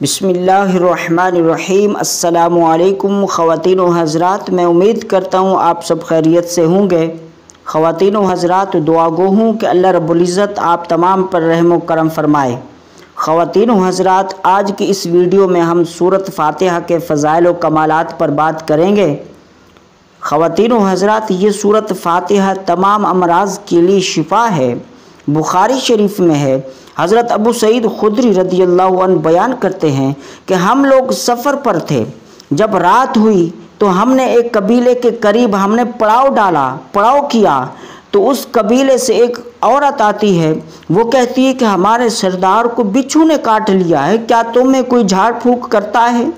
बिस्मिल्लाहिर्रहमानिर्रहीम। अस्सलामु अलैकुम ख़वातीन व हज़रात, मैं उम्मीद करता हूँ आप सब खैरियत से होंगे। ख़वातीन व हज़रात, दुआ गो हूँ कि अल्लाह रब्बुल इज़्ज़त आप तमाम पर रहम व करम फरमाए। ख़वातीन व हज़रात, आज की इस वीडियो में हम सूरत फ़ातिहा के फ़ज़ाइल व कमालात पर बात करेंगे। ख़वातीन व हज़रात, ये सूरत फ़ातिहा तमाम अमराज़ के लिए शिफा है। बुखारी शरीफ में है, हज़रत अबू सईद खुदरी रदियल्लाहु अन्हु बयान करते हैं कि हम लोग सफ़र पर थे। जब रात हुई तो हमने एक कबीले के करीब हमने पड़ाव किया तो उस कबीले से एक औरत आती है। वो कहती है कि हमारे सरदार को बिच्छू ने काट लिया है, क्या तुम में कोई झाड़ फूंक करता है,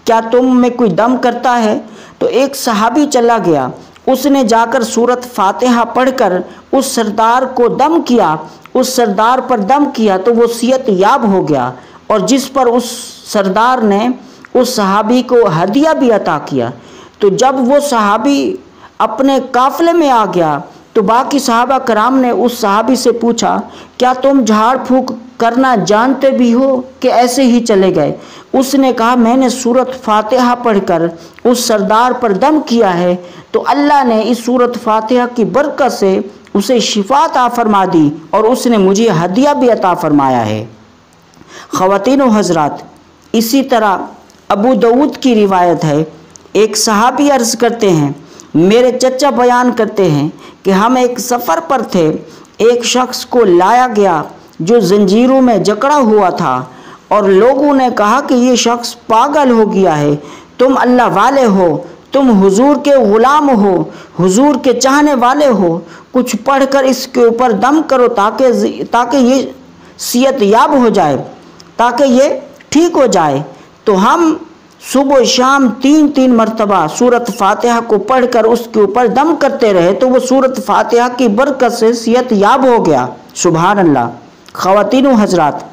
क्या तुम में कोई दम करता है। तो एक सहाबी चला गया, उसने जाकर सूरत फ़ातिहा पढ़कर उस सरदार को दम किया, उस सरदार पर दम किया तो वो सियत याब हो गया, और जिस पर उस सरदार ने उस सहाबी को हदिया भी अता किया। तो जब वो सहाबी अपने काफ़िले में आ गया तो बाकी सहाबा कराम ने उस सहाबी से पूछा, क्या तुम झाड़ फूंक करना जानते भी हो कि ऐसे ही चले गए। उसने कहा, मैंने सूरत फ़ातिहा पढ़कर उस सरदार पर दम किया है तो अल्लाह ने इस सूरत फ़ातिहा की बरकत से उसे शिफा अता फरमा दी और उसने मुझे हदिया भी अता फरमाया है। ख़वातीन व हज़रात, इसी तरह अबू दाऊद की रिवायत है, एक सहाबी अर्ज़ करते हैं, मेरे चचा बयान करते हैं कि हम एक सफ़र पर थे। एक शख्स को लाया गया जो जंजीरों में जकड़ा हुआ था और लोगों ने कहा कि ये शख्स पागल हो गया है, तुम अल्लाह वाले हो, तुम हुजूर के ग़ुलाम हो, हुजूर के चाहने वाले हो, कुछ पढ़कर इसके ऊपर दम करो ताकि ये सियत याब हो जाए, ताकि ये ठीक हो जाए। तो हम सुबह शाम 3-3 मरतबा सूरत फ़ातिहा को पढ़कर उसके ऊपर दम करते रहे तो वो सूरत फ़ातिहा की बरकत से सियत याब हो गया। सुभान अल्लाह। ख़वातीन व हज़रात,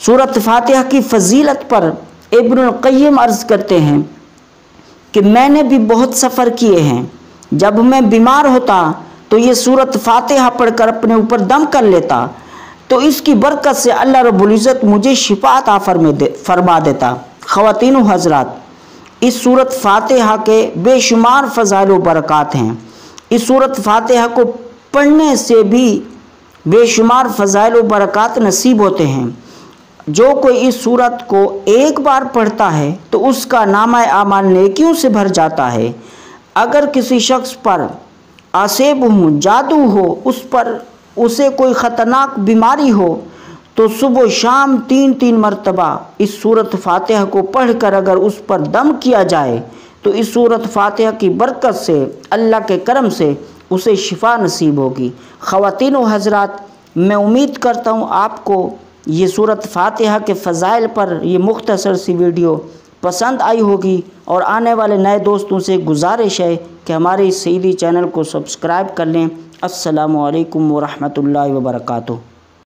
सूरत फ़ातिहा की फ़जीलत पर इब्नुल क़य्यिम अर्ज़ करते हैं कि मैंने भी बहुत सफ़र किए हैं, जब मैं बीमार होता तो ये सूरत फ़ातिहा पढ़कर अपने ऊपर दम कर लेता तो इसकी बरकत से अल्लाह रब्बुल इज़्ज़त मुझे शिफा अता फरमा देता। ख़वातीन व हज़रात, इस सूरत फ़ातिहा के बेशुमार फ़ज़ाइल व बरक़ात हैं। इस सूरत फ़ातिहा को पढ़ने से भी बेशुमार फ़ज़ाइल व बरक़ात नसीब होते हैं। जो कोई इस सूरत को एक बार पढ़ता है तो उसका नामा आमाल नेकियों से भर जाता है। अगर किसी शख्स पर आसेब हो, जादू हो, उसे कोई ख़तरनाक बीमारी हो तो सुबह शाम 3-3 मरतबा इस सूरत फ़ातिहा को पढ़कर अगर उस पर दम किया जाए तो इस सूरत फ़ातिहा की बरकत से, अल्लाह के करम से उसे शिफा नसीब होगी। ख़वातीन व हज़रात, मैं उम्मीद करता हूँ आपको ये सूरत फ़ातिहा के फ़ज़ाइल पर ये मुख्तसर सी वीडियो पसंद आई होगी, और आने वाले नए दोस्तों से गुजारिश है कि हमारे इस सईदी चैनल को सब्सक्राइब कर लें। अस्सलामु अलैकुम व रहमतुल्लाहि व बरकातुहू।